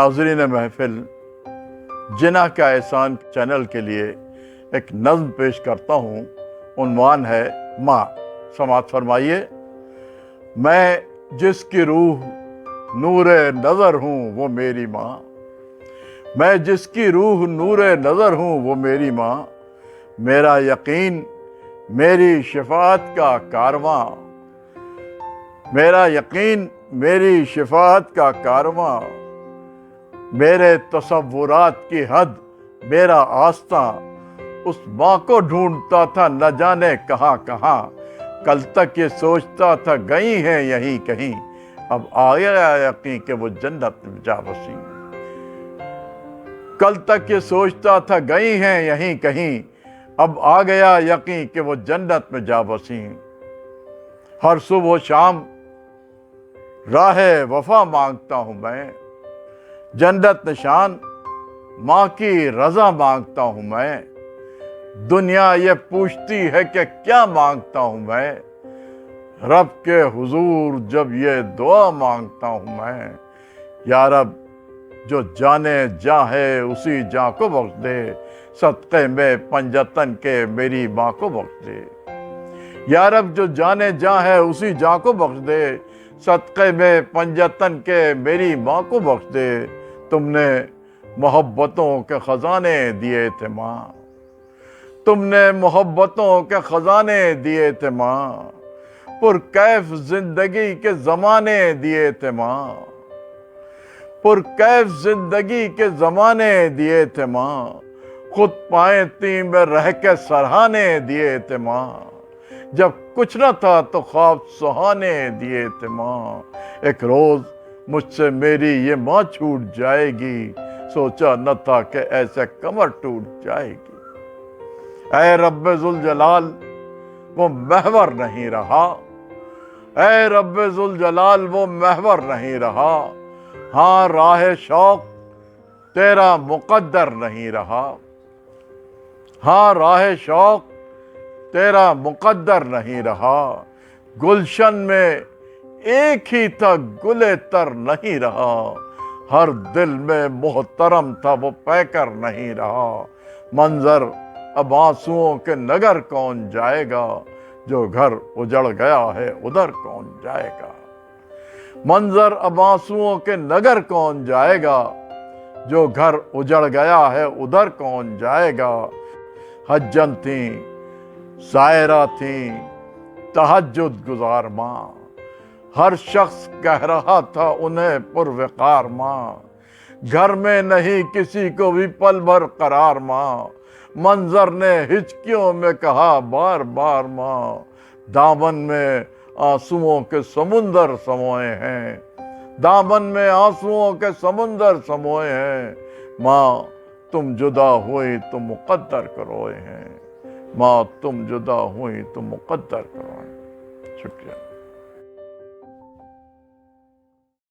ناظرین محفل، جناح کا احسان چینل کے لیے ایک نظم پیش کرتا ہوں۔ عنوان ہے ماں۔ سماعت فرمائیے۔ میں جس کی روح نور نظر ہوں وہ میری ماں، میں جس کی روح نور نظر ہوں وہ میری ماں، میرا یقین میری شفاعت کا کارواں، میرا یقین میری شفاعت کا کارواں، میرے تصورات کی حد میرا آستاں، اس ماں کو ڈھونڈتا تھا نہ جانے کہاں کہاں، کل تک یہ سوچتا تھا گئی ہیں یہیں کہیں، اب آ گیا یقین کہ وہ جنت میں جا بسی۔ کل تک یہ سوچتا تھا گئی ہیں یہیں کہیں، اب آ گیا یقین کہ وہ جنت میں جا بسی۔ ہر صبح و شام راہ وفا مانگتا ہوں میں، جنت نشان ماں کی رضا مانگتا ہوں میں، دنیا یہ پوچھتی ہے کہ کیا مانگتا ہوں میں، رب کے حضور جب یہ دعا مانگتا ہوں میں، یا رب جو جانے جاں ہے اسی جاں کو بخش دے، صدقے میں پنجتن کے میری ماں کو بخش دے۔ یا رب جو جانے جاں ہے اسی جاں کو بخش دے، صدقے میں پنجتن کے میری ماں کو بخش دے۔ تم نے محبتوں کے خزانے دیے تھے ماں، تم نے محبتوں کے خزانے دیے تھے ماں، پرکیف زندگی کے زمانے دیے تھے ماں، پرکیف زندگی کے زمانے دیے تھے ماں، خود پائیں تیں میں رہ کے سرہانے دیے تھے ماں، جب کچھ نہ تھا تو خواب سہانے دیے تھے ماں۔ ایک روز مجھ سے میری یہ ماں چھوٹ جائے گی، سوچا نہ تھا کہ ایسے کمر ٹوٹ جائے گی۔ اے رب ذوالجلال وہ محور نہیں رہا، اے رب ذوالجلال وہ محور نہیں رہا، ہاں راہ شوق تیرا مقدر نہیں رہا، ہاں راہ شوق تیرا مقدر نہیں رہا، گلشن میں ایک ہی تھا گل تر نہیں رہا، ہر دل میں محترم تھا وہ پیکر نہیں رہا، منظر اب آنسوؤں کے نگر کون جائے گا، جو گھر اجڑ گیا ہے ادھر کون جائے گا، منظر اب آنسوؤں کے نگر کون جائے گا، جو گھر اجڑ گیا ہے ادھر کون جائے گا۔ حجن تھیں، زائرہ تھیں، تہجد گزار ماں، ہر شخص کہہ رہا تھا انہیں پروقار ماں، گھر میں نہیں کسی کو بھی پل بھر قرار ماں، منظر نے ہچکیوں میں کہا بار بار ماں، دامن میں آنسوؤں کے سمندر سموئے ہیں، دامن میں آنسوؤں کے سمندر سموئے ہیں، ماں تم جدا ہوئی تو مقدر کروئے ہیں، ماں تم جدا ہوئی تو مقدر کروئے ہیں۔ شکریہ۔